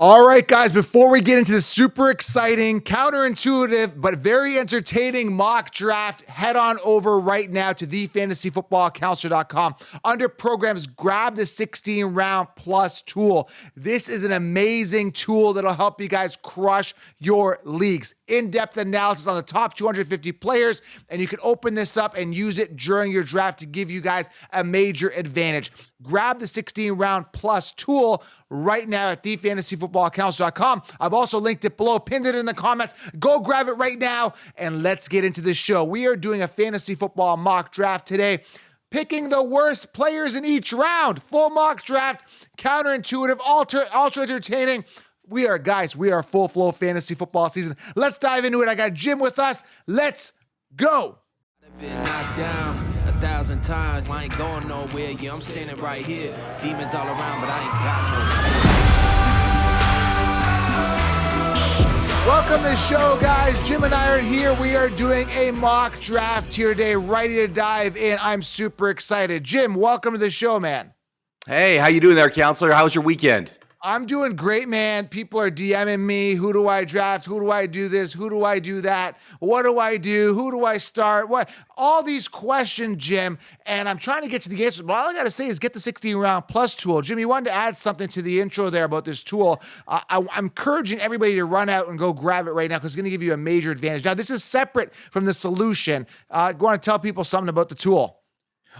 All right, guys, before we get into the super exciting, counterintuitive, but very entertaining mock draft, head on over right now to thefantasyfootballcounselor.com. Under programs, grab the 16 round plus tool. This is an amazing tool that'll help you guys crush your leagues. In-depth analysis on the top 250 players, and you can open this up and use it during your draft to give you guys a major advantage. Grab the 16 round plus tool right now at thefantasyfootballcounselor.com. I've also linked it below, pinned it in the comments. Go grab it right now, and let's get into the show. We are doing a fantasy football mock draft today, picking the worst players in each round. Full mock draft, counterintuitive, ultra entertaining. We are full flow fantasy football season. Let's dive into it. I got Jim with us. Let's go. Been knocked down 1,000 times, I ain't going nowhere. Yeah, I'm standing right here. Demons all around, but I ain't got no fear. Welcome to the show, guys. Jim and I are here. We are doing a mock draft here today, ready to dive in. I'm super excited. Jim, welcome to the show, man. Hey, how you doing there, counselor? How was your weekend? I'm doing great, man. People are DMing me. Who do I draft? Who do I do this? Who do I do that? What do I do? Who do I start? What? All these questions, Jim, and I'm trying to get to the answer. But all I got to say is get the 16 round plus tool. Jim, you wanted to add something to the intro there about this tool. I'm encouraging everybody to run out and go grab it right now because it's going to give you a major advantage. Now, this is separate from the solution. I want to tell people something about the tool.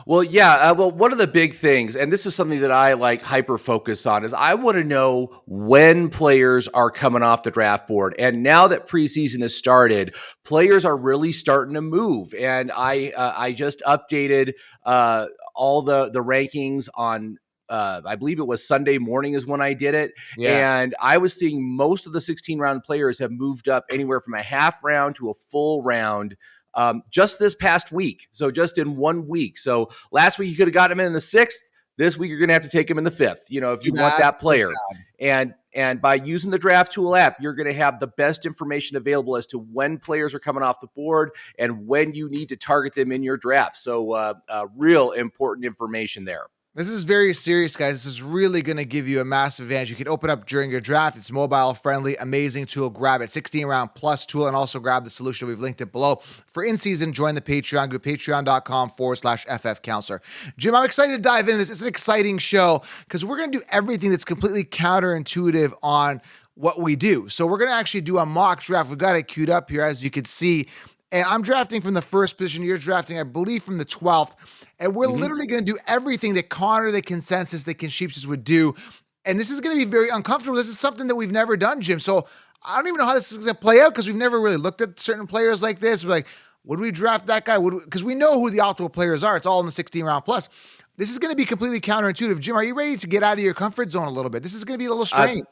Well, yeah. One of the big things, and this is something that I like hyper focus on, is I want to know when players are coming off the draft board. And now that preseason has started, players are really starting to move. And I just updated all the rankings on. I believe it was Sunday morning is when I did it. Yeah. And I was seeing most of the 16 round players have moved up anywhere from a half round to a full round. Just this past week. So just in 1 week. So last week you could have gotten him in the 6th. This week you're going to have to take him in the 5th, if you want that player. And by using the Draft Tool app, you're going to have the best information available as to when players are coming off the board and when you need to target them in your draft. So real important information there. This is very serious, guys. This is really going to give you a massive advantage. You can open up during your draft. It's mobile friendly, amazing tool. Grab it, 16 round plus tool, and also grab the solution. We've linked it below. For in-season, join the Patreon. Go to patreon.com/FF Counselor. Jim, I'm excited to dive into this. It's an exciting show because we're going to do everything that's completely counterintuitive on what we do. So we're going to actually do a mock draft. We've got it queued up here, as you can see. And I'm drafting from the first position. You're drafting, I believe, from the 12th. And we're literally going to do everything that Connor, the consensus, that Sheeps's would do. And this is going to be very uncomfortable. This is something that we've never done, Jim. So I don't even know how this is going to play out because we've never really looked at certain players like this. We're like, would we draft that guy? Because we know who the optimal players are. It's all in the 16 round plus. This is going to be completely counterintuitive. Jim, are you ready to get out of your comfort zone a little bit? This is going to be a little strange.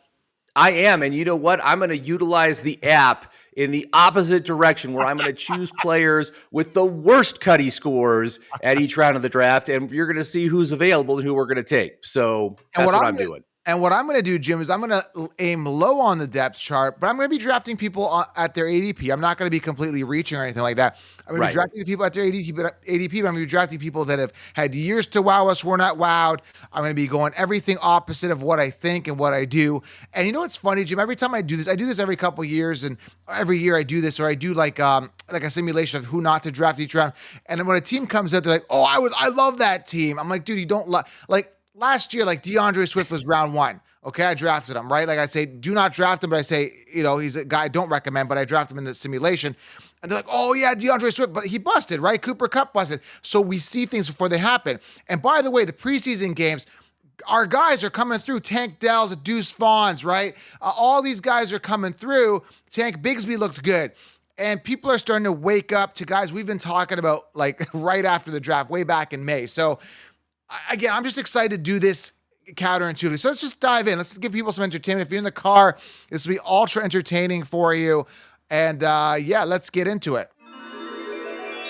I am. And you know what? I'm going to utilize the app in the opposite direction where I'm going to choose players with the worst cutty scores at each round of the draft. And you're going to see who's available and who we're going to take. So that's what I'm doing. And what I'm going to do, Jim, is I'm going to aim low on the depth chart, but I'm going to be drafting people at their ADP. I'm not going to be completely reaching or anything like that. I'm going to be drafting people at their ADP, but I'm going to be drafting people that have had years to wow us. We're not wowed. I'm going to be going everything opposite of what I think and what I do. And you know what's funny, Jim? Every time I do this every couple of years, and every year I do this, or I do like a simulation of who not to draft each round. And then when a team comes out, they're like, "Oh, I love that team." I'm like, "Dude, you don't like." Last year, like DeAndre Swift was round 1. Okay, I drafted him, right? Like I say, do not draft him, but I say, he's a guy I don't recommend, but I draft him in the simulation. And they're like, oh yeah, DeAndre Swift, but he busted, right? Cooper Kupp busted. So we see things before they happen. And by the way, the preseason games, our guys are coming through. Tank Dells, Deuce Vaughns, right? All these guys are coming through. Tank Bigsby looked good. And people are starting to wake up to guys we've been talking about like right after the draft, way back in May. So again, I'm just excited to do this counterintuitive. So let's just dive in. Let's give people some entertainment. If you're in the car, this will be ultra entertaining for you. And let's get into it.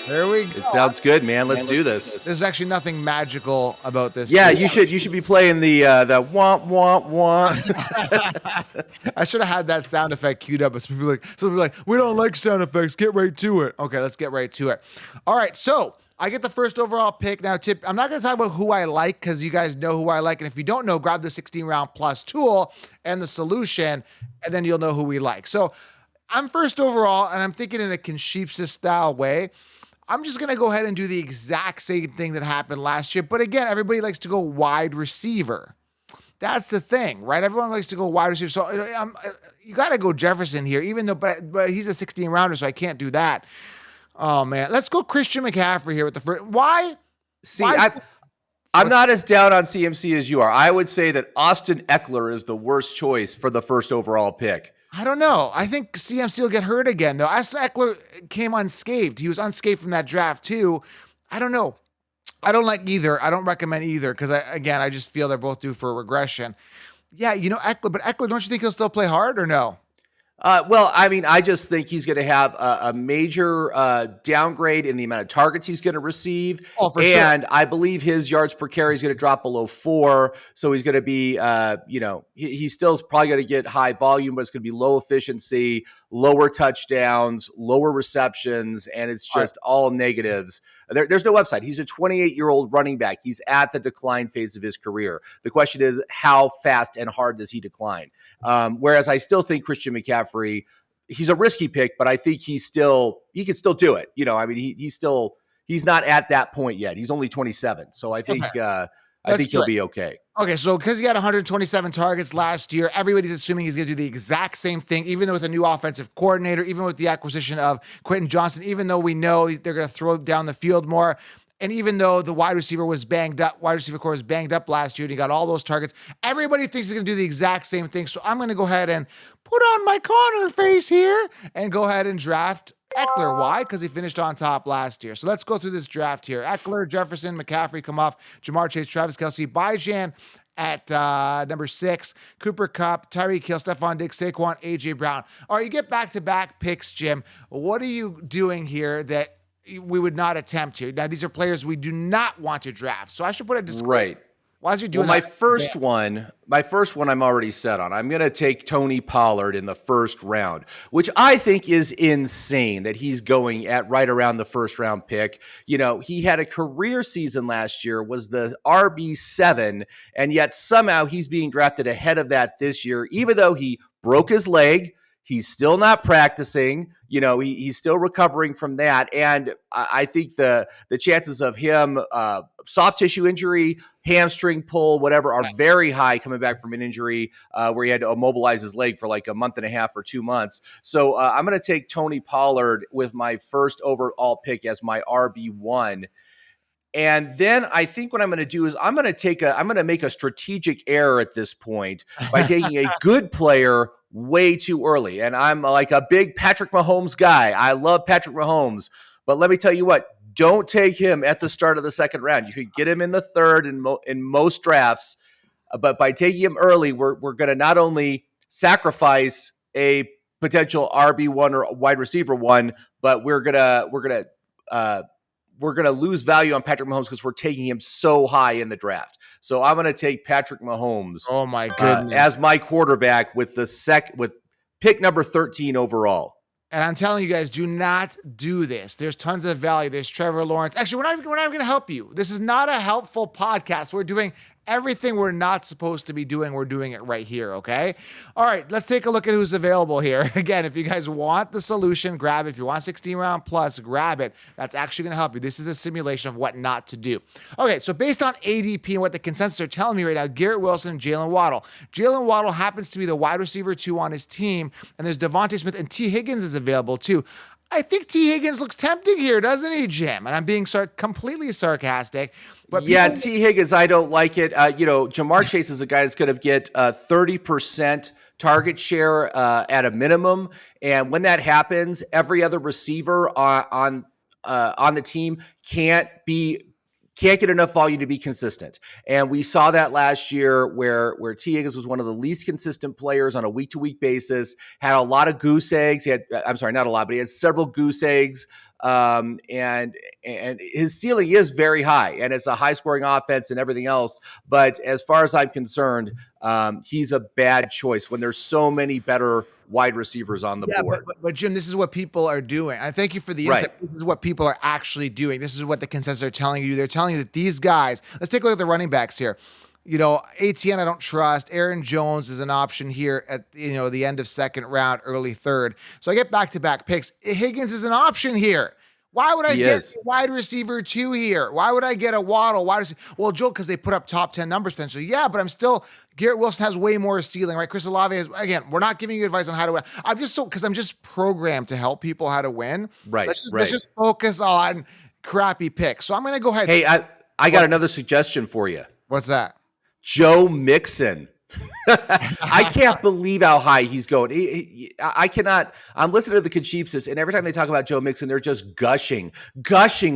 There we go. It sounds good, man. Let's do this. There's actually nothing magical about this. Yeah, you should be playing the womp womp womp. I should have had that sound effect queued up. But some people are like, we don't like sound effects. Get right to it. Okay, let's get right to it. All right, so I get the first overall pick. Now, Tip, I'm not going to talk about who I like because you guys know who I like. And if you don't know, grab the 16 round plus tool and the solution, and then you'll know who we like. So I'm first overall, and I'm thinking in a Conchipsis style way. I'm just going to go ahead and do the exact same thing that happened last year. But again, everybody likes to go wide receiver. That's the thing, right? Everyone likes to go wide receiver. So you got to go Jefferson here, even though, but he's a 16 rounder, so I can't do that. Oh man, let's go Christian McCaffrey here with the first. Why? See, I'm not as down on CMC as you are. I would say that Austin Eckler is the worst choice for the first overall pick. I don't know. I think CMC will get hurt again, though. Austin Eckler came unscathed. He was unscathed from that draft, too. I don't know. I don't like either. I don't recommend either because, I just feel they're both due for a regression. Yeah, Eckler, but Eckler, don't you think he'll still play hard or no? Well, I mean, I just think he's going to have a major downgrade in the amount of targets he's going to receive. Oh, for and sure. I believe his yards per carry is going to drop below 4. So he's going to be, he's still probably going to get high volume, but it's going to be low efficiency, lower touchdowns, lower receptions, and it's just all negatives. There's no upside. He's a 28-year-old running back. He's at the decline phase of his career. The question is, how fast and hard does he decline? Whereas I still think Christian McCaffrey, he's a risky pick, but I think he can still do it. He's not at that point yet. He's only 27. So I think, he'll be okay. Okay, so because he had 127 targets last year, everybody's assuming he's going to do the exact same thing, even though with a new offensive coordinator, even with the acquisition of Quentin Johnson, even though we know they're going to throw down the field more. And even though the wide receiver core was banged up last year and he got all those targets, everybody thinks he's going to do the exact same thing. So I'm going to go ahead and put on my Connor face here and go ahead and draft Eckler. Why? Because he finished on top last year. So let's go through this draft here. Eckler, Jefferson, McCaffrey come off, Jamar Chase, Travis Kelce, Bijan at number 6, Cooper Kupp, Tyreek Hill, Stephon Diggs, Saquon, A.J. Brown. All right, you get back-to-back picks, Jim. What are you doing here that we would not attempt here? Now, these are players we do not want to draft. So I should put a disclaimer. Right. Why is he doing my that? first one I'm already set on. I'm going to take Tony Pollard in the first round, which I think is insane that he's going at right around the first round pick. He had a career season last year, was the RB7, and yet somehow he's being drafted ahead of that this year, even though he broke his leg. He's still not practicing. He's still recovering from that. And I think the chances of him, soft tissue injury, hamstring pull, whatever, are very high coming back from an injury where he had to immobilize his leg for like a month and a half or 2 months. So I'm going to take Tony Pollard with my first overall pick as my RB1. And then I think what I'm going to do is I'm going to make a strategic error at this point by taking a good player way too early. And I'm like a big Patrick Mahomes guy. I love Patrick Mahomes, but let me tell you what, don't take him at the start of the second round. You could get him in the third in most drafts, but by taking him early, we're going to not only sacrifice a potential RB1 or wide receiver 1, but we're going to lose value on Patrick Mahomes because we're taking him so high in the draft. So I'm going to take Patrick Mahomes. Oh my goodness. As my quarterback with with pick number 13 overall. And I'm telling you guys, do not do this. There's tons of value. There's Trevor Lawrence. Actually, we're not going to help you. This is not a helpful podcast. We're doing everything we're not supposed to be doing. We're doing it right here, okay? All right, let's take a look at who's available here. Again, if you guys want the solution, grab it. If you want 16 round plus, grab it. That's actually going to help you. This is a simulation of what not to do. Okay, so based on ADP and what the consensus are telling me right now, Garrett Wilson and Jalen Waddle. Jalen Waddle happens to be the wide receiver 2 on his team, and there's Devontae Smith, and T. Higgins is available too. I think T. Higgins looks tempting here, doesn't he, Jim? And I'm being completely sarcastic. But T. Higgins, I don't like it. Jamar Chase is a guy that's going to get 30% target share at a minimum. And when that happens, every other receiver on the team can't get enough volume to be consistent. And we saw that last year where T. Higgins was one of the least consistent players on a week-to-week basis, had a lot of goose eggs. Not a lot, but he had several goose eggs And his ceiling is very high, and it's a high scoring offense and everything else. But as far as I'm concerned, he's a bad choice when there's so many better wide receivers on the board. But Jim, this is what people are doing. I thank you for the insight. This is what people are actually doing. This is what the consensus are telling you. They're telling you that these guys, let's take a look at the running backs here. ATN, I don't trust. Aaron Jones is an option here at, the end of second round, early third. So I get back-to-back picks. Higgins is an option here. Why would I get a wide receiver 2 here? Why would I get a Waddle wide receiver? Well, Joe, because they put up top 10 numbers potentially. Yeah, but Garrett Wilson has way more ceiling, right? Chris Olave is, again, we're not giving you advice on how to win. I'm just programmed to help people how to win. Right. Let's just focus on crappy picks. So I'm going to go ahead. Hey, I got another suggestion for you. What's that? Joe Mixon. I can't believe how high he's going. I cannot. I'm listening to the Concheapsis, and every time they talk about Joe Mixon, they're just gushing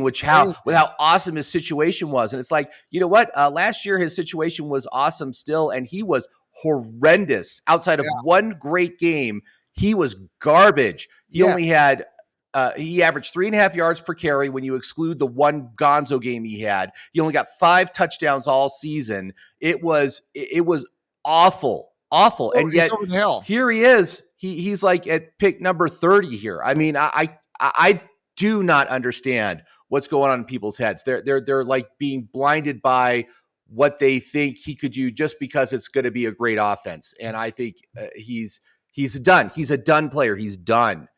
with how awesome his situation was. And it's like, you know what? Last year his situation was awesome still, and he was horrendous. Outside of one great game, he was garbage. He only had. He averaged 3.5 yards per carry when you exclude the one Gonzo game he had. He only got 5 touchdowns all season. It was awful. And yet here he is. He's like at pick number 30 here. I mean, I do not understand what's going on in people's heads. They're like being blinded by what they think he could do just because it's going to be a great offense. And I think he's done. He's a done player. He's done.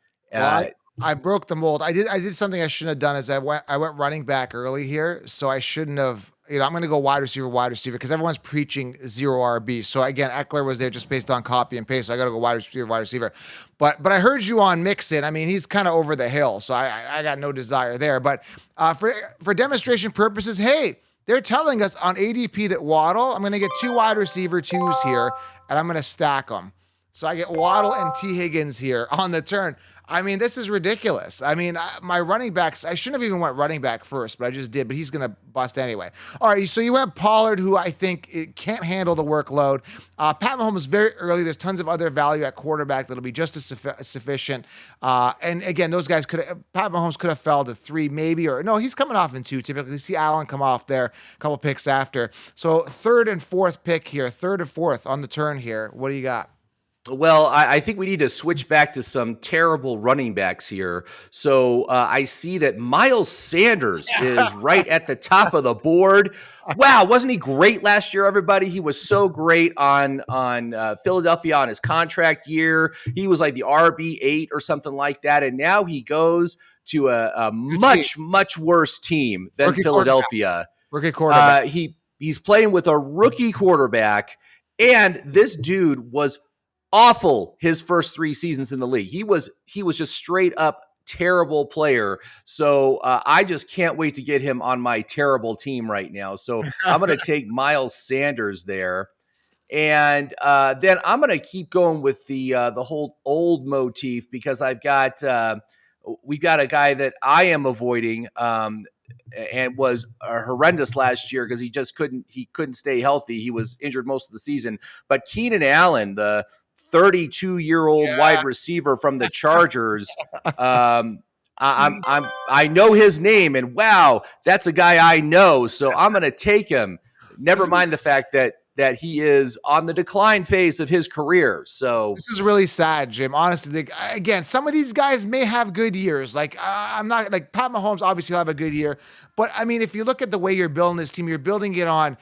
I broke the mold. I did something I shouldn't have done. Is I went running back early here, so I shouldn't have. I'm going to go wide receiver because everyone's preaching 0 RB. So again, Eckler was there just based on copy and paste. So I got to go wide receiver. But I heard you on Mixon. I mean, he's kind of over the hill, so I got no desire there. But for demonstration purposes, hey, they're telling us on ADP that Waddle. I'm going to get 2 wide receiver 2s here, and I'm going to stack them. So I get Waddle and T. Higgins here on the turn. I mean, this is ridiculous. I mean, my running backs, I shouldn't have even went running back first, but I just did, but he's going to bust anyway. All right, so you have Pollard, who I think can't handle the workload. Pat Mahomes very early. There's tons of other value at quarterback that'll be just as sufficient. And again, those guys Pat Mahomes could have fell to 3 maybe, or no, he's coming off in 2 typically. You see Allen come off there a couple picks after. So 3rd and 4th pick here, 3rd and 4th on the turn here. What do you got? Well, I think we need to switch back to some terrible running backs here. So I see that Miles Sanders is right at the top of the board. Wow, wasn't he great last year, everybody? He was so great on Philadelphia on his contract year. He was like the RB8 or something like that. And now he goes to a much worse team than Philadelphia. Rookie quarterback. He's playing with a rookie quarterback, and this dude was awful his first 3 seasons in the league. He was just straight up terrible player. So I just can't wait to get him on my terrible team right now. So I'm going to take Miles Sanders there. And then I'm going to keep going with the whole old motif, because we've got a guy that I am avoiding and was horrendous last year because he couldn't stay healthy. He was injured most of the season. But Keenan Allen, the 32-year-old wide receiver from the Chargers. I know his name, and wow, that's a guy I know. So I'm going to take him. Never mind the fact that he is on the decline phase of his career. So this is really sad, Jim. Honestly, again, some of these guys may have good years. Like I'm not like Pat Mahomes. Obviously, will have a good year, but I mean, if you look at the way you're building this team, you're building it on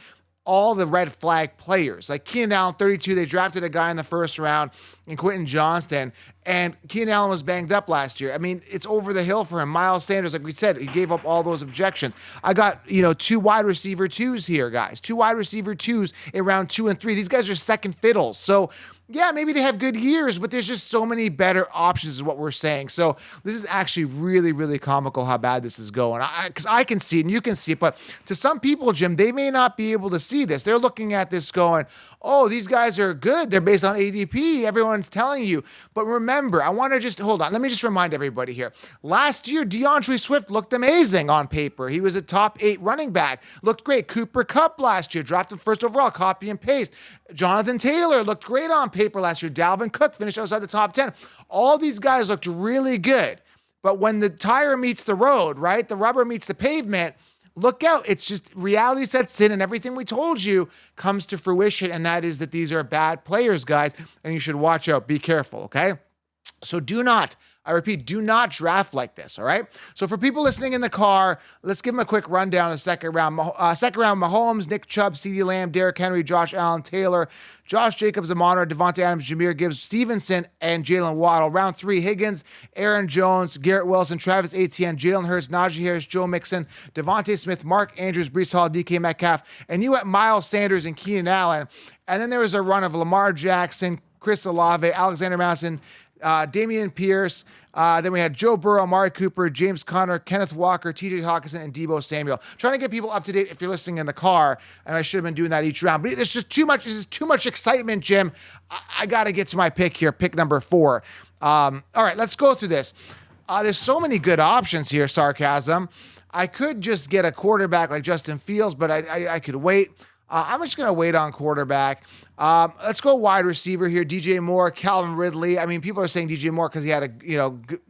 all the red flag players. Like Keenan Allen, 32, they drafted a guy in the first round in Quentin Johnston, and Keenan Allen was banged up last year. I mean, it's over the hill for him. Miles Sanders, like we said, he gave up all those objections. I got, 2 wide receiver 2s here, guys. 2 wide receiver 2s in round 2 and 3. These guys are second fiddles. So yeah, maybe they have good years, but there's just so many better options is what we're saying. So this is actually really, really comical how bad this is going. Because I can see it and you can see it, but to some people, Jim, they may not be able to see this. They're looking at this going, oh, these guys are good. They're based on ADP. Everyone's telling you. But remember, I want to just hold on. Let me just remind everybody here. Last year, DeAndre Swift looked amazing on paper. He was a top 8 running back. Looked great. Cooper Kupp last year, drafted first overall, copy and paste. Jonathan Taylor looked great on paper last year. Dalvin Cook finished outside the top 10. All these guys looked really good. But when the tire meets the road, right, the rubber meets the pavement, look out. It's just reality sets in and everything we told you comes to fruition. And that is that these are bad players, guys, and you should watch out. Be careful, okay? So I repeat, do not draft like this, all right? So for people listening in the car, let's give them a quick rundown of the second round. Second round, Mahomes, Nick Chubb, CeeDee Lamb, Derrick Henry, Josh Allen, Taylor, Josh Jacobs, Amon-Ra, Devontae Adams, Jahmyr Gibbs, Stevenson, and Jalen Waddle. Round 3, Higgins, Aaron Jones, Garrett Wilson, Travis Etienne, Jalen Hurts, Najee Harris, Joe Mixon, Devontae Smith, Mark Andrews, Breece Hall, DK Metcalf, and you at Miles Sanders and Keenan Allen. And then there was a run of Lamar Jackson, Chris Olave, Alexander Mattison, Damian Pierce. Then we had Joe Burrow, Amari Cooper, James Conner, Kenneth Walker, TJ Hawkinson, and Deebo Samuel. Trying to get people up to date if you're listening in the car, and I should have been doing that each round. But there's just too much. This is too much excitement, Jim. I got to get to my pick here, pick number 4. All right, let's go through this. There's so many good options here, sarcasm. I could just get a quarterback like Justin Fields, but I could wait. I'm just going to wait on quarterback. Let's go wide receiver here. DJ Moore, Calvin Ridley. I mean, people are saying DJ Moore because he had a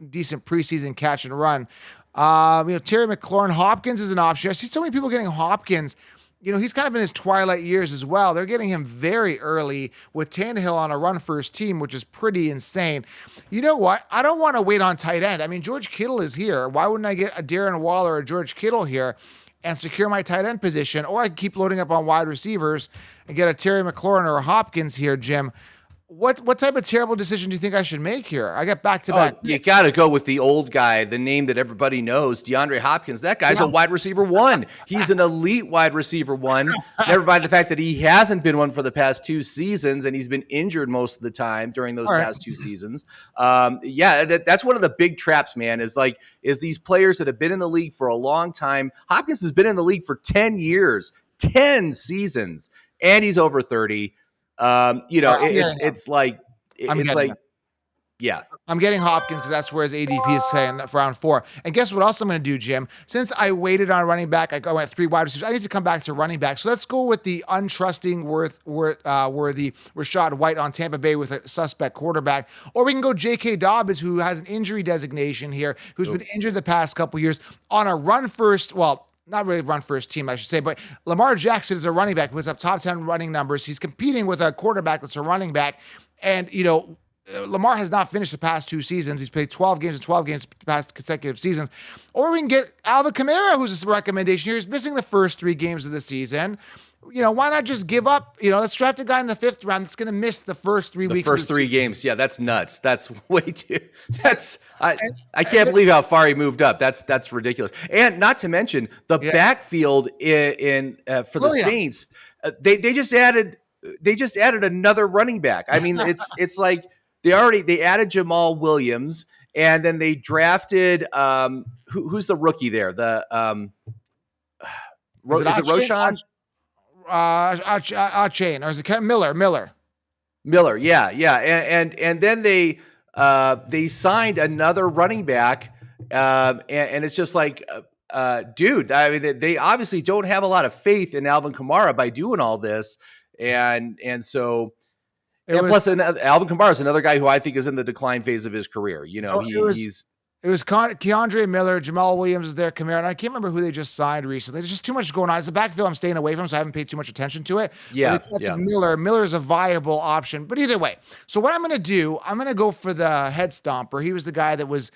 decent preseason catch and run. Terry McLaurin. Hopkins is an option. I see so many people getting Hopkins. He's kind of in his twilight years as well. They're getting him very early with Tannehill on a run-first team, which is pretty insane. You know what? I don't want to wait on tight end. I mean, George Kittle is here. Why wouldn't I get a Darren Waller or George Kittle here and secure my tight end position? Or I can keep loading up on wide receivers and get a Terry McLaurin or a Hopkins here, Jim. What type of terrible decision do you think I should make here? I got back-to-back. You got to go with the old guy, the name that everybody knows, DeAndre Hopkins. That guy's a wide receiver 1. He's an elite wide receiver 1. Never mind the fact that he hasn't been one for the past 2 seasons, and he's been injured most of the time during those past 2 seasons. That's one of the big traps, man, is these players that have been in the league for a long time. Hopkins has been in the league for 10 years, 10 seasons, and he's over 30. I'm getting Hopkins because that's where his ADP is saying for round 4. And guess what else I'm going to do, Jim? Since I waited on running back, I went 3 wide receivers. I need to come back to running back. So let's go with the untrusting worthy Rachaad White on Tampa Bay with a suspect quarterback. Or we can go J.K. Dobbins, who has an injury designation here, who's been injured the past couple years on a run first. Well, not really run first team, I should say, but Lamar Jackson is a running back who puts up top 10 running numbers. He's competing with a quarterback that's a running back. And, Lamar has not finished the past 2 seasons. He's played 12 games the past consecutive seasons. Or we can get Alvin Kamara, who's a recommendation here. He's missing the first 3 games of the season. Why not just give up? Let's draft a guy in the 5th round that's going to miss the first 3 weeks. The first 3 games. Yeah, that's nuts. That's way too. I can't believe how far he moved up. That's ridiculous. And not to mention the backfield for the Saints. They just added another running back. I mean, it's like they added Jamal Williams, and then they drafted who's the rookie there? Is it Roshan? Chain, or is it Miller? Miller, yeah. And then they signed another running back, and it's just like, dude, I mean, they obviously don't have a lot of faith in Alvin Kamara by doing all this, and so. Plus, Alvin Kamara is another guy who I think is in the decline phase of his career. It was Keandre Miller, Jamal Williams is there, Kamara, and I can't remember who they just signed recently. There's just too much going on. It's a backfield I'm staying away from, so I haven't paid too much attention to it. Yeah. Miller's a viable option. But either way, so what I'm going to do, I'm going to go for the head stomper. He was the guy that was,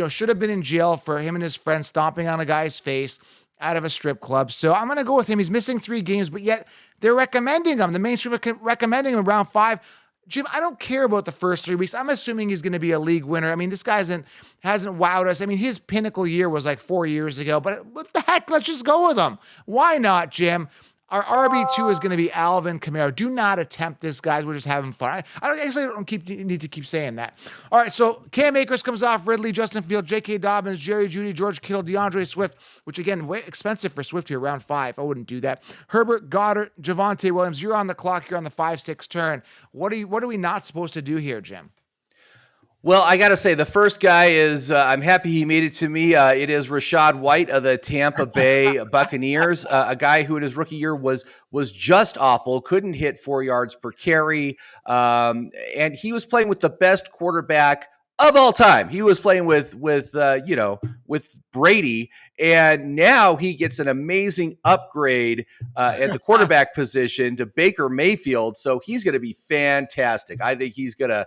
should have been in jail for him and his friends stomping on a guy's face out of a strip club. So I'm going to go with him. He's missing 3 games, but yet they're recommending him. The mainstream recommending him in round 5. Jim, I don't care about the first 3 weeks. I'm assuming he's going to be a league winner. I mean, this guy hasn't wowed us. I mean, his pinnacle year was like 4 years ago, but what the heck? Let's just go with him. Why not, Jim? Our RB2 is going to be Alvin Kamara. Do not attempt this, guys. We're just having fun. I don't need to keep saying that. All right, so Cam Akers comes off Ridley, Justin Fields, J.K. Dobbins, Jerry Jeudy, George Kittle, DeAndre Swift, which again, way expensive for Swift here, round 5. I wouldn't do that. Herbert, Goddard, Javonte Williams. You're on the clock. You're on the 5-6 turn. What are we not supposed to do here, Jim? Well, I got to say, the first guy is, I'm happy he made it to me. It is Rachaad White of the Tampa Bay Buccaneers, a guy who in his rookie year was just awful, couldn't hit 4 yards per carry. And he was playing with the best quarterback of all time. He was playing with with Brady, and now he gets an amazing upgrade at the quarterback position to Baker Mayfield. So he's going to be fantastic. I think he's gonna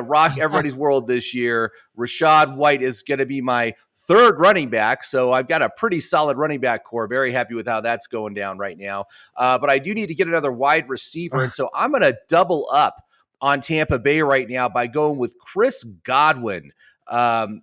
rock everybody's world this year. Rachaad White is going to be my third running back, so I've got a pretty solid running back core. Very happy with how that's going down right now. But I do need to get another wide receiver, and so I'm going to double up on Tampa Bay right now by going with Chris Godwin,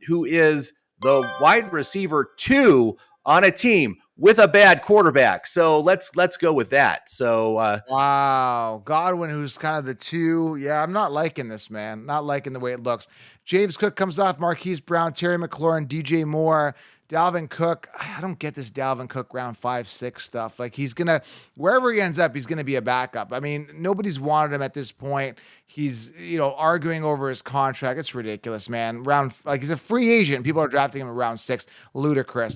who is the wide receiver 2 on a team with a bad quarterback. So let's go with that. So wow, Godwin, who's kind of the 2. Yeah, I'm not liking this, man. Not liking the way it looks. James Cook comes off Marquise Brown, Terry McLaurin, DJ Moore, Dalvin Cook. I don't get this Dalvin Cook round 5, 6 stuff. Like he's gonna, wherever he ends up, he's gonna be a backup. I mean, nobody's wanted him at this point. He's arguing over his contract. It's ridiculous, man. He's a free agent. People are drafting him in round 6. Ludicrous.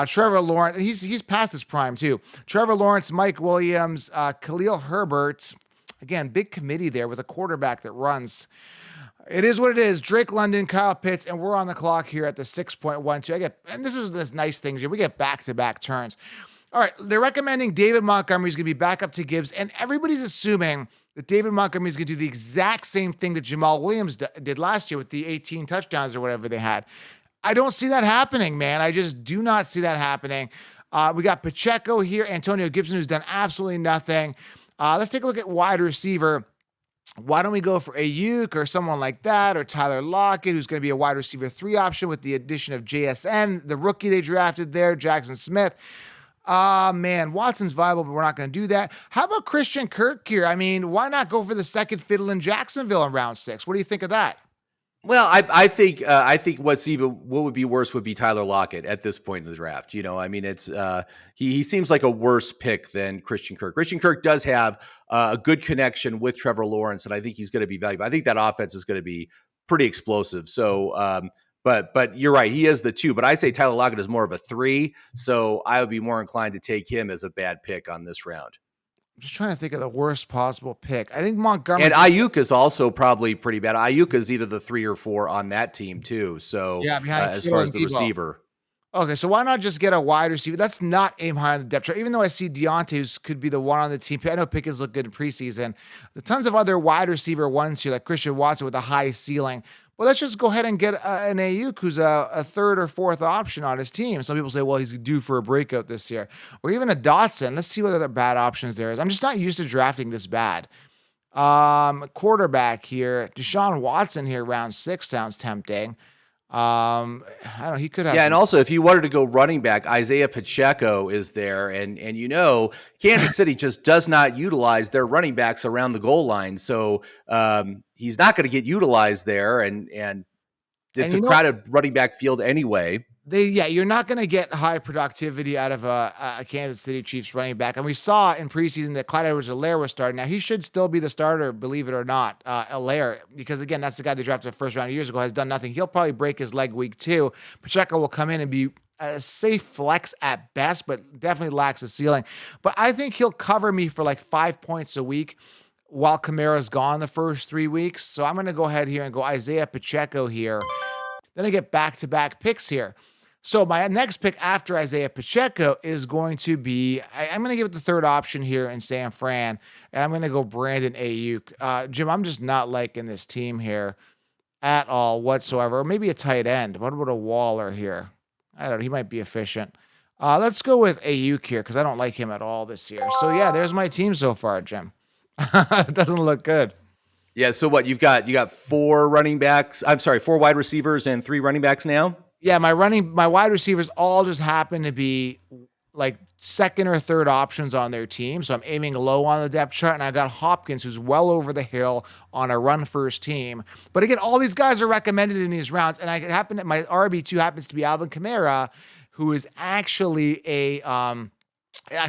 Trevor Lawrence, he's past his prime too. Trevor Lawrence, Mike Williams, Khalil Herbert. Again, big committee there with a quarterback that runs. It is what it is. Drake London, Kyle Pitts, and we're on the clock here at the 6.12. And this is this nice thing here. We get back-to-back turns. All right, they're recommending David Montgomery is going to be back up to Gibbs, and everybody's assuming that David Montgomery is going to do the exact same thing that Jamal Williams did last year with the 18 touchdowns or whatever they had. I don't see that happening, man. I just do not see that happening. We got Pacheco here, Antonio Gibson, who's done absolutely nothing. Let's take a look at wide receiver. Why don't we go for Ayuk or someone like that, or Tyler Lockett, who's going to be a wide receiver 3 option with the addition of JSN, the rookie they drafted there, Jackson Smith. Man, Watson's viable, but we're not going to do that. How about Christian Kirk here? I mean, why not go for the second fiddle in Jacksonville in round 6? What do you think of that? Well, I think what would be worse would be Tyler Lockett at this point in the draft. I mean, it's he seems like a worse pick than Christian Kirk. Christian Kirk does have a good connection with Trevor Lawrence, and I think he's going to be valuable. I think that offense is going to be pretty explosive. So, but you're right, he is the 2. But I say Tyler Lockett is more of a 3. So I would be more inclined to take him as a bad pick on this round. I'm just trying to think of the worst possible pick. I think Montgomery and Ayuk is also probably pretty bad. Ayuk is either the 3 or 4 on that team too. So yeah, as far as the receiver. Okay, so why not just get a wide receiver? That's not aim high on the depth chart, even though I see Deontay could be the one on the team. I know Pickens looked good in preseason. There's tons of other wide receiver ones here, like Christian Watson with a high ceiling. But let's just go ahead and get an Ayuk who's a 3rd or 4th option on his team. Some people say, well, he's due for a breakout this year. Or even a Dotson. Let's see what other bad options there is. I'm just not used to drafting this bad. Quarterback here. Deshaun Watson here, round 6 sounds tempting. I don't know. He could have. Yeah, and also if you wanted to go running back, Isaiah Pacheco is there, and Kansas City just does not utilize their running backs around the goal line, so he's not going to get utilized there, and it's a crowded running back field anyway. You're not going to get high productivity out of a Kansas City Chiefs running back. And we saw in preseason that Clyde Edwards-Helaire was starting. Now, he should still be the starter, believe it or not, Helaire, because, again, that's the guy they drafted the first round years ago, has done nothing. He'll probably break his leg week 2. Pacheco will come in and be a safe flex at best, but definitely lacks a ceiling. But I think he'll cover me for like 5 points a week while Kamara's gone the first 3 weeks. So I'm going to go ahead here and go Isaiah Pacheco here. Then I get back-to-back picks here. So my next pick after Isaiah Pacheco is going to be, I'm going to give it the 3rd option here in San Fran, and I'm going to go Brandon Ayuk. Jim, I'm just not liking this team here at all whatsoever. Or maybe a tight end. What about a Waller here? I don't know. He might be efficient. Let's go with Ayuk here because I don't like him at all this year. So, yeah, there's my team so far, Jim. It doesn't look good. Yeah, so what? You got 4 running backs. I'm sorry, 4 wide receivers and 3 running backs now? Yeah, my wide receivers all just happen to be like 2nd or 3rd options on their team. So I'm aiming low on the depth chart, and I got Hopkins, who's well over the hill on a run-first team. But again, all these guys are recommended in these rounds, and my RB2 happens to be Alvin Kamara, who is actually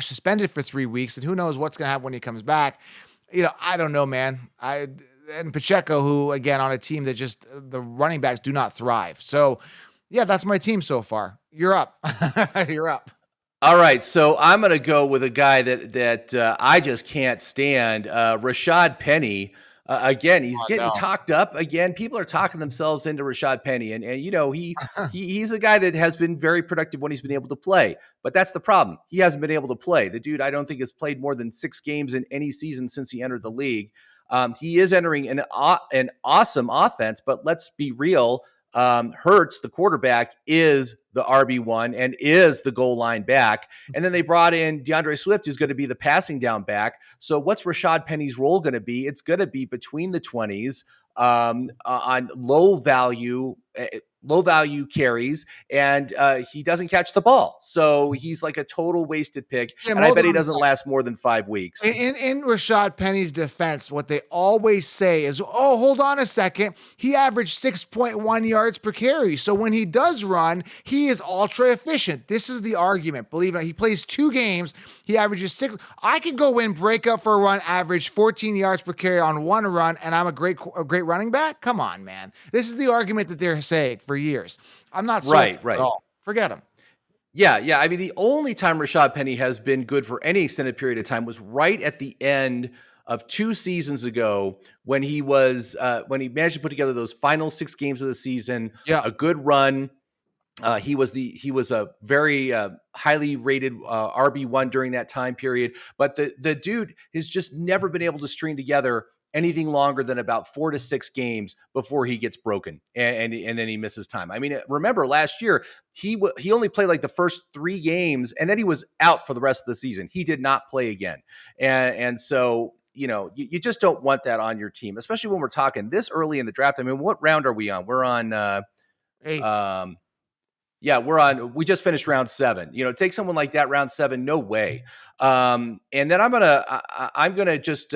suspended for 3 weeks, and who knows what's going to happen when he comes back. I don't know, man. And Pacheco, who again on a team that just the running backs do not thrive. So. Yeah, that's my team so far. You're up. You're up. All right, so I'm going to go with a guy that I just can't stand, Rashad Penny Again, he's Oh, getting no. talked up. Again, people are talking themselves into Rashad Penny, and you know he's a guy that has been very productive when he's been able to play. But that's the problem. He hasn't been able to play. The dude, I don't think, has played more than 6 games in any season since he entered the league. He is entering an awesome offense, but let's be real. Hurts, the quarterback, is the RB1 and is the goal line back. And then they brought in DeAndre Swift, who's going to be the passing down back. So what's Rashad Penny's role going to be? It's going to be between the 20s on low value carries, and he doesn't catch the ball. So he's like a total wasted pick. Jim, and I hold bet he on a doesn't second. last more than 5 weeks. In Rashad Penny's defense, what they always say is, oh, hold on a second. He averaged 6.1 yards per carry. So when he does run, he is ultra efficient. This is the argument. Believe it, he plays 2 games. He averages 6. I could go in, break up for a run, average 14 yards per carry on 1 run, and I'm a great running back? Come on, man. This is the argument that they're saying for years. I'm not Right. at all. Forget him. Yeah. I mean, the only time Rashad Penny has been good for any extended period of time was right at the end of 2 seasons ago when he managed to put together those final 6 games of the season. Yeah. A good run. He was a very highly rated RB1 during that time period, but the dude has just never been able to string together anything longer than about 4 to 6 games before he gets broken and then he misses time. I mean, remember last year he only played like the first 3 games and then he was out for the rest of the season. He did not play again, and so you know you just don't want that on your team, especially when we're talking this early in the draft. I mean, what round are we on? We're on 8. Yeah, we just finished round 7. You know, take someone like that round 7, no way. And then I'm gonna just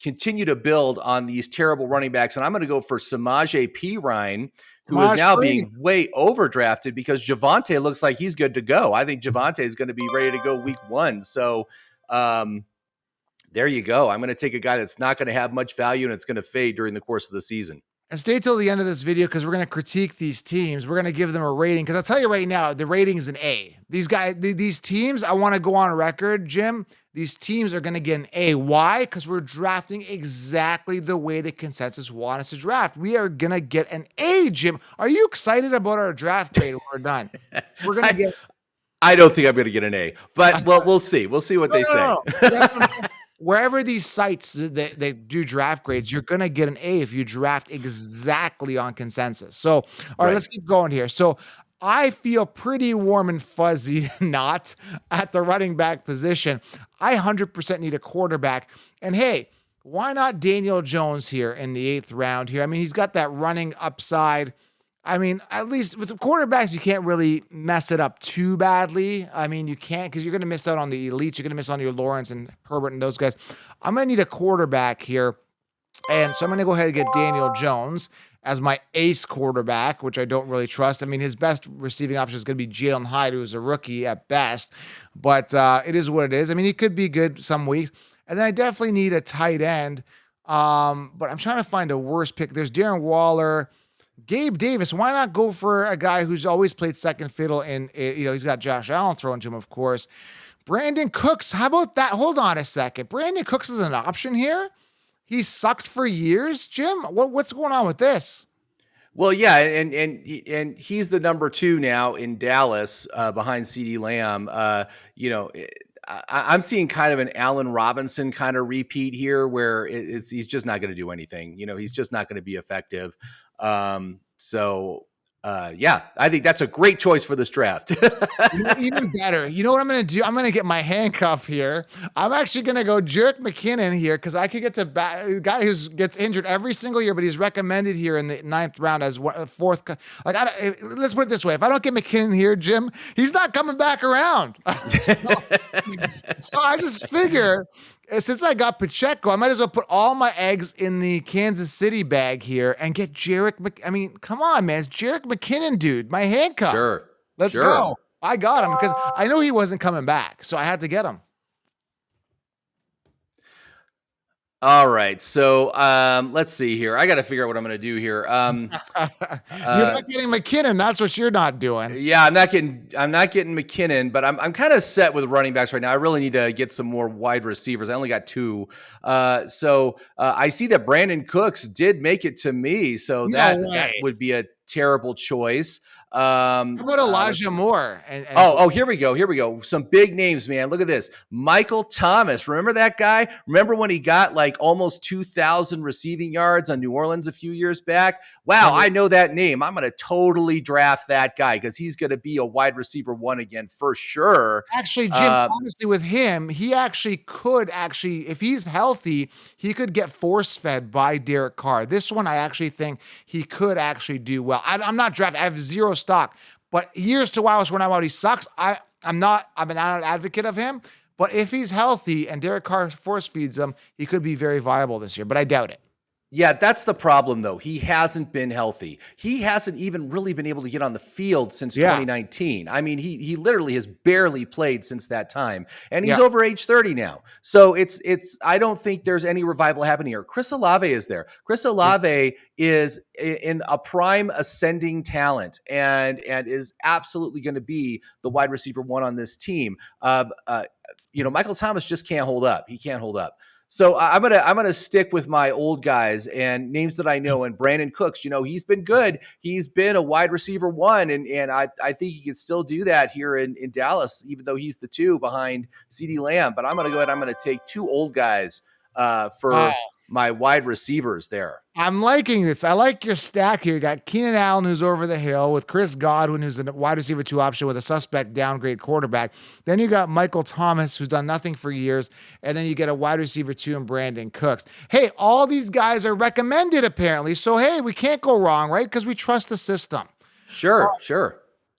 continue to build on these terrible running backs, and I'm gonna go for Samaje Perine, who is now being way overdrafted because Javonte looks like he's good to go. I think Javonte is going to be ready to go week 1. So there you go. I'm going to take a guy that's not going to have much value and it's going to fade during the course of the season. And stay till the end of this video because we're going to critique these teams. We're going to give them a rating because I'll tell you right now, the rating is an A. These teams, I want to go on record, Jim. These teams are going to get an A. Why? Because we're drafting exactly the way the consensus want us to draft. We are going to get an A, Jim. Are you excited about our draft grade when we're done? We're going to get... I don't think I'm going to get an A, but we'll see. We'll see what they say. Wherever these sites that they do draft grades, you're going to get an A if you draft exactly on consensus. So, all right, let's keep going here. So I feel pretty warm and fuzzy not at the running back position. I 100% need a quarterback. And hey, why not Daniel Jones here in the 8th round here? I mean, he's got that running upside. I mean, at least with the quarterbacks, you can't really mess it up too badly. I mean, you can't because you're going to miss out on the elites. You're going to miss on your Lawrence and Herbert and those guys. I'm going to need a quarterback here. And so I'm going to go ahead and get Daniel Jones as my ace quarterback, which I don't really trust. I mean, his best receiving option is going to be Jalen Hyde, who's a rookie at best. But it is what it is. I mean, he could be good some weeks. And then I definitely need a tight end. But I'm trying to find a worse pick. There's Darren Waller. Gabe Davis, why not go for a guy who's always played second fiddle and, you know, he's got Josh Allen thrown to him, of course. Brandon Cooks, how about that? Hold on a second. Brandon Cooks is an option here? He sucked for years, Jim? What's going on with this? Well, yeah, and he's the number 2 now in Dallas behind CeeDee Lamb. You know, I'm seeing kind of an Allen Robinson kind of repeat here where he's just not going to do anything. You know, he's just not going to be effective. Yeah, I think that's a great choice for this draft. Even better. You know what I'm going to do? I'm going to get my handcuff here. I'm actually going to go Jerick McKinnon here because I could get to a guy who gets injured every single year, but he's recommended here in the 9th round as 4th. Let's put it this way. If I don't get McKinnon here, Jim, he's not coming back around. So I just figure since I got Pacheco, I might as well put all my eggs in the Kansas City bag here and get I mean, come on, man. It's Jerick McKinnon, dude. My handcuff. Sure. Let's go. I got him because I know he wasn't coming back, so I had to get him. All right. So let's see here. I got to figure out what I'm going to do here. You're Uh, not getting McKinnon. That's what you're not doing. Yeah, I'm not getting McKinnon, but I'm kind of set with running backs right now. I really need to get some more wide receivers. I only got two. I see that Brandon Cooks did make it to me, so No that way. would be a terrible choice. How about Elijah Let's Moore? Oh, here we go. Here we go. Some big names, man. Look at this. Michael Thomas. Remember that guy? Remember when he got like almost 2,000 receiving yards on New Orleans a few years back? Wow, I know that name. I'm going to totally draft that guy because he's going to be a wide receiver one again for sure. Actually, Jim, honestly, with him, he actually could if he's healthy, he could get force fed by Derek Carr. This one, I actually think he could actually do well. I'm not drafting. I have zero stock, but years to Wiles when I'm out, he sucks. I'm an advocate of him, but if he's healthy and Derek Carr force feeds him, he could be very viable this year, but I doubt it. Yeah, that's the problem, though. He hasn't been healthy. He hasn't even really been able to get on the field since 2019. I mean, he literally has barely played since that time, and he's over age 30 now. So it's. I don't think there's any revival happening here. Chris Olave is there. Chris Olave is in a prime ascending talent, and is absolutely going to be the wide receiver one on this team. Michael Thomas just can't hold up. He can't hold up. So I'm gonna stick with my old guys and names that I know. And Brandon Cooks, he's been good. He's been a wide receiver one, and I think he can still do that here in Dallas, even though he's the two behind CeeDee Lamb. But I'm gonna go ahead. I'm gonna take two old guys for my wide receivers there. I'm liking this. I like your stack here. You got Keenan Allen, who's over the hill, with Chris Godwin, who's a wide receiver two option with a suspect downgrade quarterback. Then you got Michael Thomas, who's done nothing for years. And then you get a wide receiver two in Brandon Cooks. Hey, all these guys are recommended apparently. So, hey, we can't go wrong, right? Because we trust the system. Sure.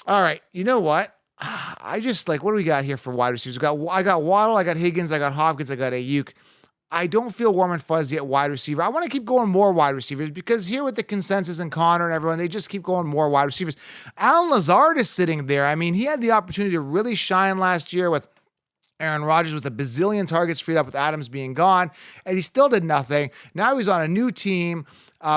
All right. You know what? I just what do we got here for wide receivers? I got Waddle, I got Higgins, I got Hopkins, I got Ayuk. I don't feel warm and fuzzy at wide receiver. I want to keep going more wide receivers because here with the consensus and Connor and everyone, they just keep going more wide receivers. Allen Lazard is sitting there. I mean, he had the opportunity to really shine last year with Aaron Rodgers with a bazillion targets freed up with Adams being gone, and he still did nothing. Now he's on a new team.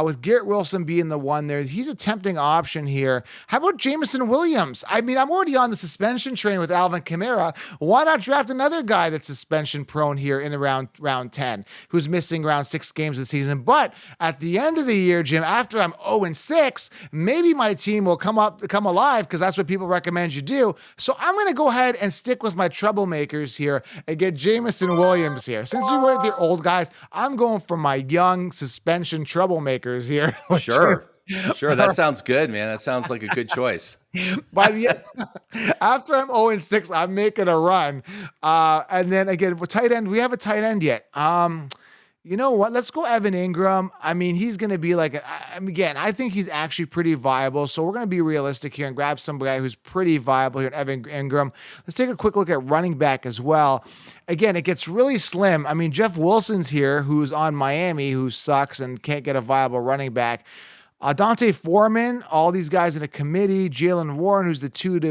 With Garrett Wilson being the one there, he's a tempting option here. How about Jameson Williams? I mean, I'm already on the suspension train with Alvin Kamara. Why not draft another guy that's suspension prone here in around round 10, who's missing around 6 games this season? But at the end of the year, Jim, after I'm 0-6, maybe my team will come alive because that's what people recommend you do. So I'm going to go ahead and stick with my troublemakers here and get Jameson Williams here. Since you were with your old guys, I'm going for my young suspension troublemakers here. Sure. That sounds good, man. That sounds like a good choice. By the end, after I'm 0-6, I'm making a run. And then again, with tight end, we have a tight end yet. You know what? Let's go Evan Ingram. I mean, he's going to be I think he's actually pretty viable. So we're going to be realistic here and grab some guy who's pretty viable here, Evan Ingram. Let's take a quick look at running back as well. Again, it gets really slim. I mean, Jeff Wilson's here, who's on Miami, who sucks and can't get a viable running back. Dante Foreman, all these guys in a committee. Jaylen Warren, who's the 2 to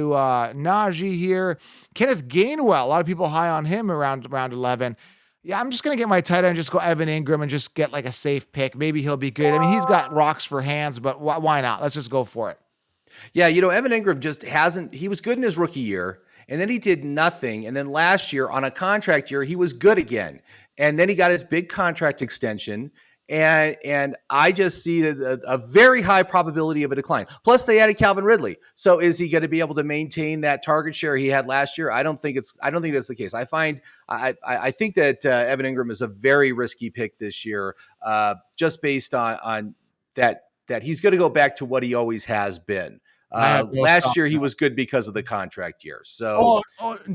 Najee here. Kenneth Gainwell, a lot of people high on him around 11. Yeah, I'm just going to get my tight end, just go Evan Ingram and just get a safe pick. Maybe he'll be good. I mean, he's got rocks for hands, but why not? Let's just go for it. Yeah, Evan Ingram just he was good in his rookie year, and then he did nothing. And then last year on a contract year, he was good again. And then he got his big contract extension. And I just see a very high probability of a decline. Plus, they added Calvin Ridley. So, is he going to be able to maintain that target share he had last year? I don't think that's the case. I think that Evan Ingram is a very risky pick this year, just based on that he's going to go back to what he always has been. Last year, he was good because of the contract year. So,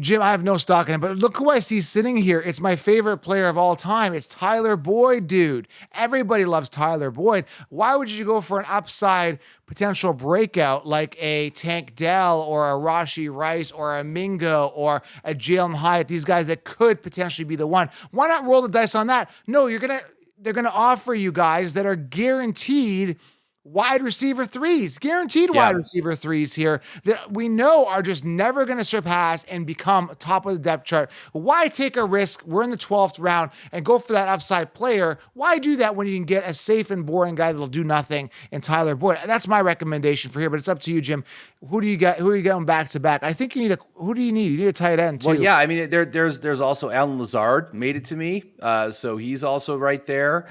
Jim, I have no stock in him, but look who I see sitting here. It's my favorite player of all time. It's Tyler Boyd, dude. Everybody loves Tyler Boyd. Why would you go for an upside potential breakout like a Tank Dell or a Rashee Rice or a Mingo or a Jalen Hyatt? These guys that could potentially be the one. Why not roll the dice on that? No, they're gonna offer you guys that are guaranteed wide receiver threes, guaranteed Yeah. wide receiver threes here that we know are just never going to surpass and become top of the depth chart. Why take a risk? We're in the 12th round and go for that upside player. Why do that when you can get a safe and boring guy that'll do nothing in Tyler Boyd? That's my recommendation for here, but it's up to you, Jim. Who do you get? Who are you getting back to back? I think you need who do you need? You need a tight end too. Well, yeah, I mean, there's also Alan Lazard made it to me, so he's also right there.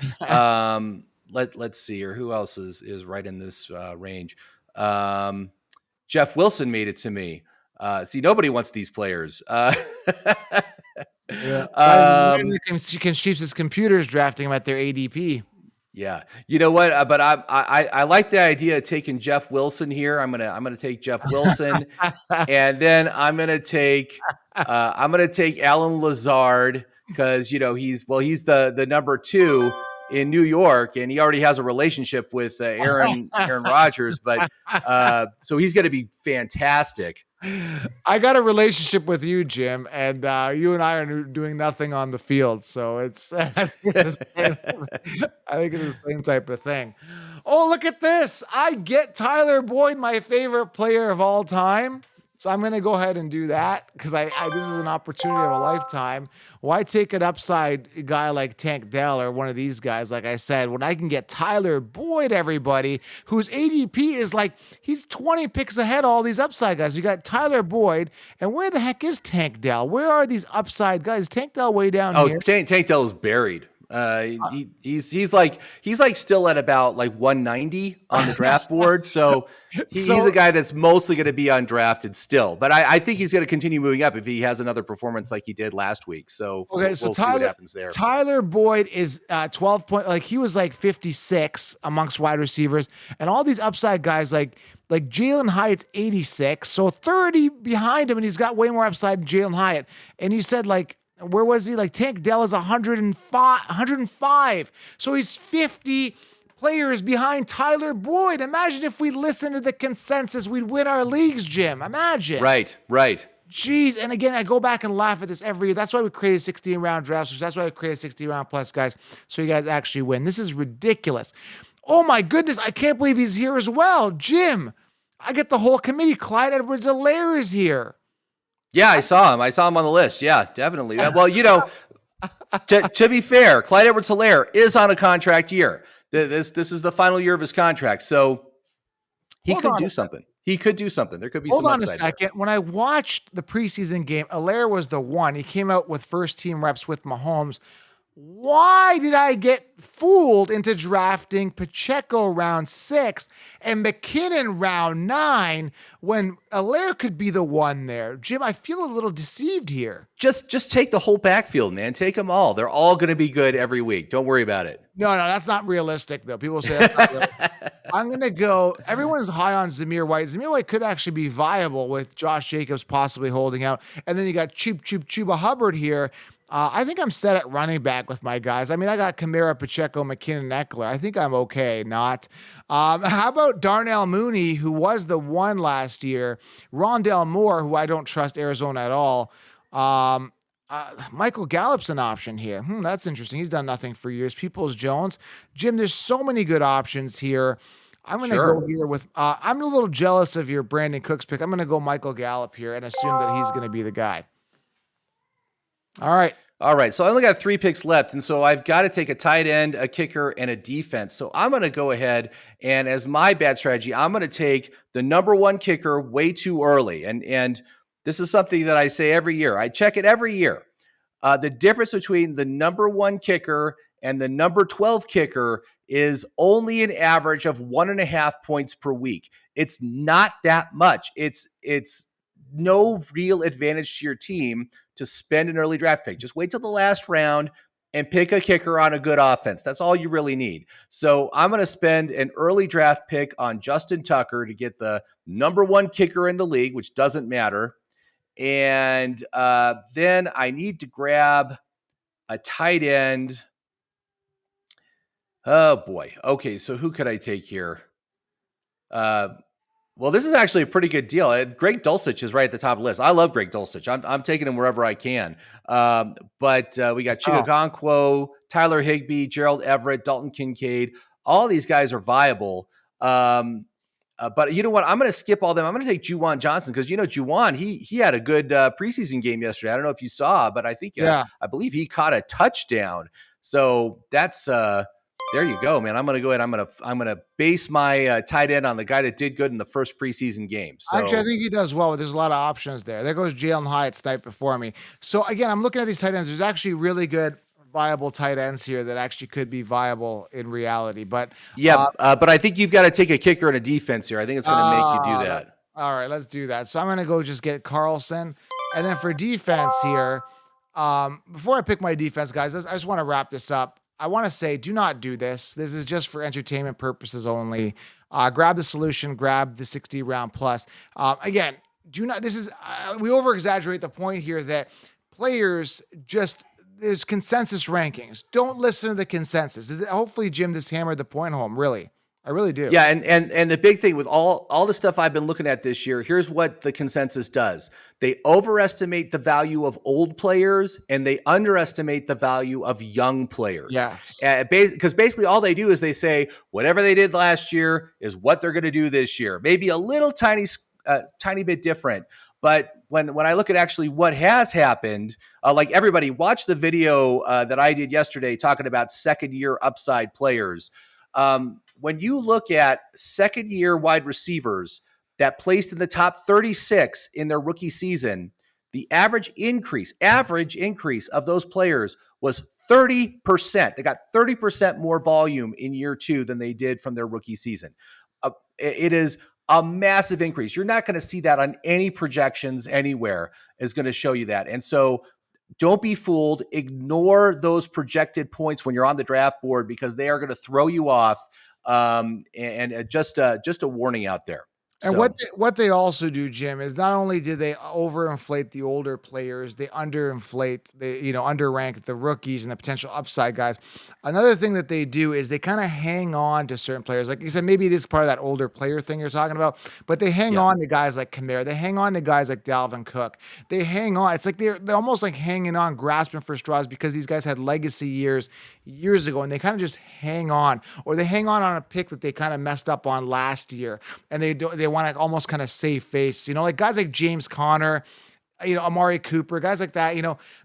Let's see here, who else is right in this range? Jeff Wilson made it to me. See, nobody wants these players. Yeah. She can keep his computers drafting them at their ADP. Yeah, you know what? But I like the idea of taking Jeff Wilson here. I'm gonna take Jeff Wilson, and then I'm gonna take Alan Lazard because he's the number 2 in New York, and he already has a relationship with Aaron Rodgers, but so he's gonna be fantastic. I got a relationship with you, Jim, and you and I are doing nothing on the field, so it's I think it's the same type of thing. Oh, look at this! I get Tyler Boyd, my favorite player of all time. So I'm going to go ahead and do that because I this is an opportunity of a lifetime. Why take an upside guy like Tank Dell or one of these guys, like I said, when I can get Tyler Boyd, everybody, whose ADP is like, he's 20 picks ahead of all these upside guys. You got Tyler Boyd, and where the heck is Tank Dell? Where are these upside guys? Tank Dell way down here. Tank Dell is buried. He's like still at about like 190 on the draft board. So he's a guy that's mostly going to be undrafted still, but I think he's going to continue moving up if he has another performance like he did last week. So we'll see what happens there. Tyler Boyd is 12 point, like he was like 56 amongst wide receivers, and all these upside guys like Jalen Hyatt's 86, so 30 behind him, and he's got way more upside than Jalen Hyatt. And you said like, where was he? Like Tank Dell is 105. So he's 50 players behind Tyler Boyd. Imagine if we listened to the consensus, we'd win our leagues, Jim. Imagine. Right. Jeez. And again, I go back and laugh at this every year. That's why we created 16 round drafts. That's why we created 60 round plus guys. So you guys actually win. This is ridiculous. Oh my goodness. I can't believe he's here as well. Jim, I get the whole committee. Clyde Edwards-Helaire is here. Yeah, I saw him on the list. Yeah, definitely. Well, to be fair, Clyde Edwards-Helaire is on a contract year. This is the final year of his contract, so he could do something. There could be some upside. Hold on a second. When I watched the preseason game, Helaire was the one. He came out with first team reps with Mahomes. Why did I get fooled into drafting Pacheco round 6 and McKinnon round 9 when Helaire could be the one there? Jim, I feel a little deceived here. Just take the whole backfield, man. Take them all. They're all going to be good every week. Don't worry about it. No, that's not realistic, though. People say that's not realistic. I'm going to go. Everyone's high on Zamir White. Zamir White could actually be viable with Josh Jacobs possibly holding out. And then you got Chuba Hubbard here. I think I'm set at running back with my guys. I mean, I got Kamara, Pacheco, McKinnon, Eckler. I think I'm okay. Not. How about Darnell Mooney, who was the one last year? Rondell Moore, who I don't trust Arizona at all. Michael Gallup's an option here. That's interesting. He's done nothing for years. Peoples-Jones. Jim, there's so many good options here. I'm going to go here with, I'm a little jealous of your Brandon Cooks pick. I'm going to go Michael Gallup here and assume that he's going to be the guy. All right. So I only got 3 picks left. And so I've got to take a tight end, a kicker, and a defense. So I'm going to go ahead and as my bad strategy, I'm going to take the number 1 kicker way too early. And this is something that I say every year. I check it every year. The difference between the number 1 kicker and the number 12 kicker is only an average of 1.5 points per week. It's not that much. It's no real advantage to your team to spend an early draft pick. Just wait till the last round and pick a kicker on a good offense. That's all you really need. So I'm going to spend an early draft pick on Justin Tucker to get the number 1 kicker in the league, which doesn't matter. And then I need to grab a tight end. Oh boy. Okay. So who could I take here? Well, this is actually a pretty good deal. Greg Dulcich is right at the top of the list. I love Greg Dulcich. I'm taking him wherever I can. But we got Chigagonkwo, Tyler Higbee, Gerald Everett, Dalton Kincaid. All these guys are viable. But you know what? I'm going to skip all them. I'm going to take Juwan Johnson because Juwan he had a good preseason game yesterday. I don't know if you saw, but I believe he caught a touchdown. So that's there you go, man. I'm going to go ahead. I'm going to base my tight end on the guy that did good in the first preseason game. So Actually, I think he does well. But there's a lot of options there. There goes Jalen Hyatt sniped before me. So again, I'm looking at these tight ends. There's actually really good viable tight ends here that actually could be viable in reality. But but I think you've got to take a kicker and a defense here. I think it's going to make you do that. All right, let's do that. So I'm going to go just get Carlson. And then for defense here, before I pick my defense, guys, I just want to wrap this up. I want to say, do not do this. This is just for entertainment purposes only. Grab the solution, grab the 60 round plus. Again, do not, this is, we over exaggerate the point here that players just, there's consensus rankings. Don't listen to the consensus. Hopefully, Jim, this hammered the point home. Really. I really do. Yeah, and the big thing with all the stuff I've been looking at this year, here's what the consensus does. They overestimate the value of old players and they underestimate the value of young players. Yes. Because basically all they do is they say whatever they did last year is what they're going to do this year. Maybe a little tiny bit different. But when I look at actually what has happened, like everybody watch the video that I did yesterday talking about second year upside players. When you look at second year wide receivers that placed in the top 36 in their rookie season, the average increase of those players was 30%. They got 30% more volume in year 2 than they did from their rookie season. It is a massive increase. You're not going to see that on any projections anywhere is going to show you that. And so don't be fooled. Ignore those projected points when you're on the draft board because they are going to throw you off. And just a warning out there. And what they also do, Jim, is not only do they overinflate the older players, they underinflate, underrank the rookies and the potential upside guys. Another thing that they do is they kind of hang on to certain players. Like you said, maybe it is part of that older player thing you're talking about, but they hang on to guys like Kamara. They hang on to guys like Dalvin Cook. They hang on. It's like they're almost like hanging on, grasping for straws because these guys had legacy years ago, and they kind of just hang on, or they hang on a pick that they kind of messed up on last year, and they want to almost kind of save face, like guys like James Conner, Amari Cooper, guys like that,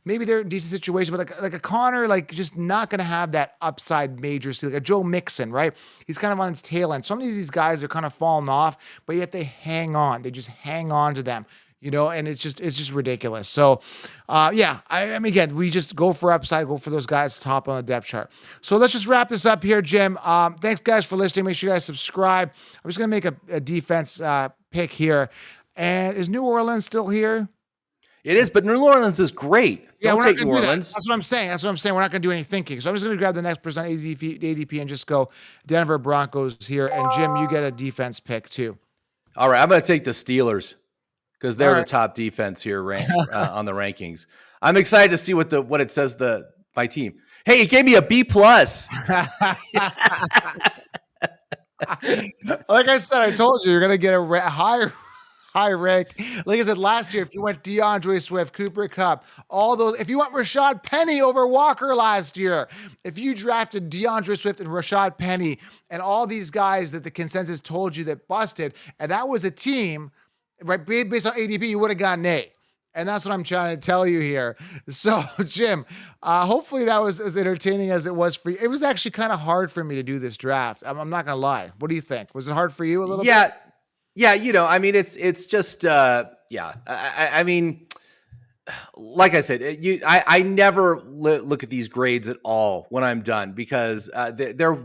maybe they're in a decent situation, but like a Conner, like just not going to have that upside major, like a Joe Mixon, right? He's kind of on his tail end. Some of these guys are kind of falling off, but yet they hang on. They just hang on to them. And it's just ridiculous. So, I mean, again, we just go for upside, go for those guys top on the depth chart. So let's just wrap this up here, Jim. Thanks, guys, for listening. Make sure you guys subscribe. I'm just going to make a defense pick here. And is New Orleans still here? It is, but New Orleans is great. Yeah, Don't take New Orleans. That's what I'm saying. We're not going to do any thinking. So I'm just going to grab the next person on ADP and just go Denver Broncos here. And, Jim, you get a defense pick, too. All right, I'm going to take the Steelers. Because they're the top defense here on the rankings. I'm excited to see what it says my team. Hey, it gave me a B+. Like I said, I told you, you're gonna get a high rank. Like I said last year, if you went DeAndre Swift, Cooper Kupp, all those, if you went Rashad Penny over Walker last year, if you drafted DeAndre Swift and Rashad Penny and all these guys that the consensus told you that busted, and that was a team. Right, based on ADP, you would have gotten A. And that's what I'm trying to tell you here. So, Jim, hopefully that was as entertaining as it was for you. It was actually kind of hard for me to do this draft. I'm not going to lie. What do you think? Was it hard for you a little bit? Yeah, I mean, it's just, I mean, like I said, I never look at these grades at all when I'm done because they're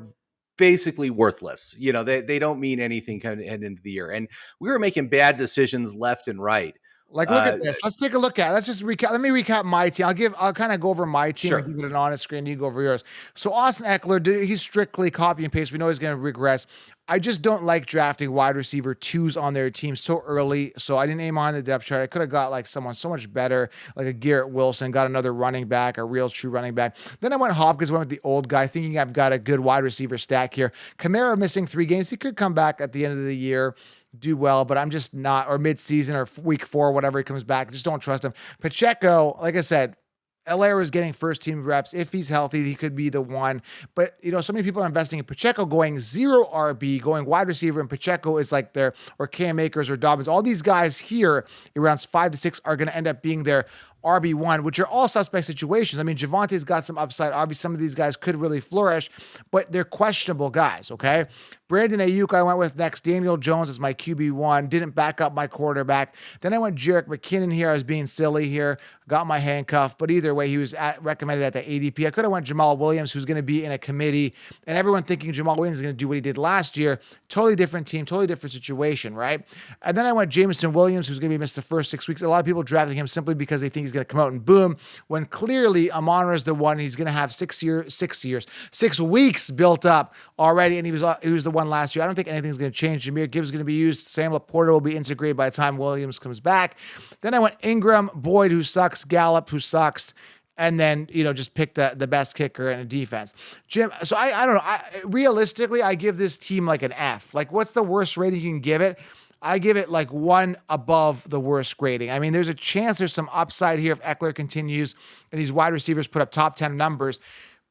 basically worthless. They don't mean anything kind of heading into the year. And we were making bad decisions left and right. Like, look at this. Let's take a look at it. Let's just recap. Let me recap my team. I'll kind of go over my team and give it an honest screen. You go over yours. So Austin Eckler, he's strictly copy and paste. We know he's going to regress. I just don't like drafting wide receiver 2s on their team so early. So I didn't aim on the depth chart. I could have got like someone so much better, like a Garrett Wilson, got another running back, a real true running back. Then I went Hopkins, went with the old guy, thinking I've got a good wide receiver stack here. Kamara missing 3 games. He could come back at the end of the year, do well, but I'm just not, or mid-season or week 4, whatever he comes back. Just don't trust him. Pacheco, like I said, Allaire is getting first team reps. If he's healthy, he could be the one. But, so many people are investing in Pacheco, going 0 RB, going wide receiver, and Pacheco is like their, or Cam Akers or Dobbins. All these guys here, in rounds 5 to 6, are going to end up being their RB1, which are all suspect situations. I mean, Javante's got some upside. Obviously, some of these guys could really flourish, but they're questionable guys, okay? Brandon Ayuk, I went with next. Daniel Jones is my QB1. Didn't back up my quarterback. Then I went Jerick McKinnon here. I was being silly here. Got my handcuff. But either way, he was recommended at the ADP. I could have went Jamal Williams, who's going to be in a committee. And everyone thinking Jamal Williams is going to do what he did last year. Totally different team, totally different situation, right? And then I went Jameson Williams, who's going to be missed the first 6 weeks. A lot of people drafting him simply because they think he's going to come out and boom, when clearly Amon-Ra is the one. He's going to have 6 weeks built up already, and he was the one last year. I don't think anything's going to change. Jahmyr Gibbs is going to be used. Sam Laporta will be integrated by the time Williams comes back. Then I went Ingram, Boyd, who sucks, Gallup, who sucks, and then, just pick the best kicker and a defense. Jim, so I don't know. Realistically, I give this team like an F. Like, what's the worst rating you can give it? I give it like 1 above the worst grading. I mean, there's a chance there's some upside here if Eckler continues and these wide receivers put up top 10 numbers.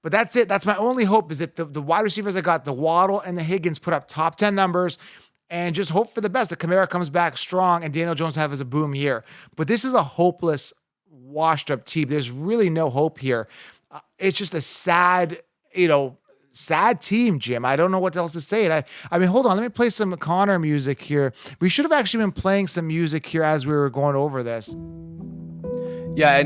But that's it. That's my only hope, is that the wide receivers I got, the Waddle and the Higgins, put up top 10 numbers, and just hope for the best. That Kamara comes back strong and Daniel Jones has a boom year. But this is a hopeless, washed up team. There's really no hope here. It's just a sad team, Jim. I don't know what else to say. I mean, hold on. Let me play some Connor music here. We should have actually been playing some music here as we were going over this. Yeah,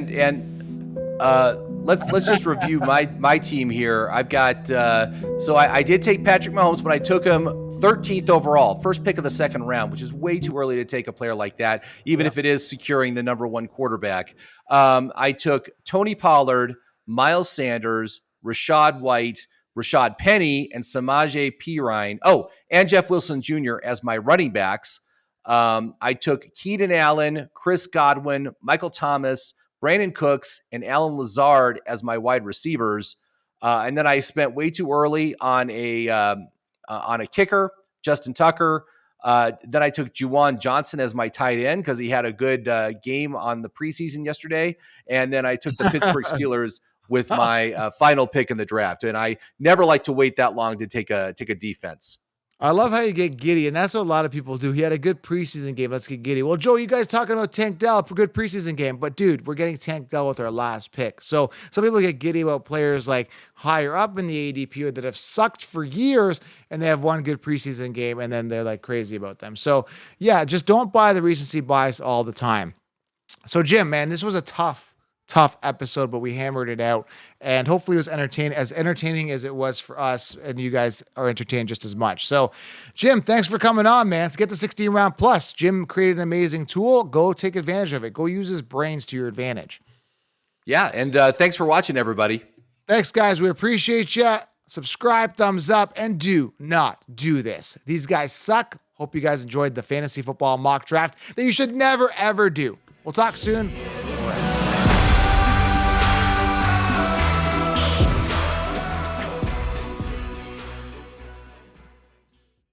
let's just review my team here. I've got so I did take Patrick Mahomes, but I took him 13th overall, first pick of the second round, which is way too early to take a player like that, even if it is securing the number 1 quarterback. I took Tony Pollard, Miles Sanders, Rachaad White, Rashad Penny, and Samaje Perine. Oh, and Jeff Wilson Jr. as my running backs. I took Keenan Allen, Chris Godwin, Michael Thomas, Brandon Cooks, and Alan Lazard as my wide receivers. And then I spent way too early on a kicker, Justin Tucker. Then I took Juwan Johnson as my tight end because he had a good game on the preseason yesterday. And then I took the Pittsburgh Steelers with my final pick in the draft. And I never like to wait that long to take a defense. I love how you get giddy, and that's what a lot of people do. He had a good preseason game. Let's get giddy. Well, Joe, you guys talking about Tank Dell, a good preseason game, but dude, we're getting Tank Dell with our last pick. So some people get giddy about players like higher up in the ADP or that have sucked for years, and they have one good preseason game, and then they're like crazy about them. So yeah, just don't buy the recency bias all the time. So Jim, man, this was a tough episode, but we hammered it out, and hopefully it was entertaining as it was for us, and you guys are entertained just as much. So Jim, thanks for coming on, man. Let's get the 16 round plus. Jim created an amazing tool. Go take advantage of it. Go use his brains to your advantage. Yeah. And thanks for watching, everybody. Thanks, guys. We appreciate you. Subscribe, thumbs up, and do not do this. These guys suck. Hope you guys enjoyed the fantasy football mock draft that you should never, ever do. We'll talk soon.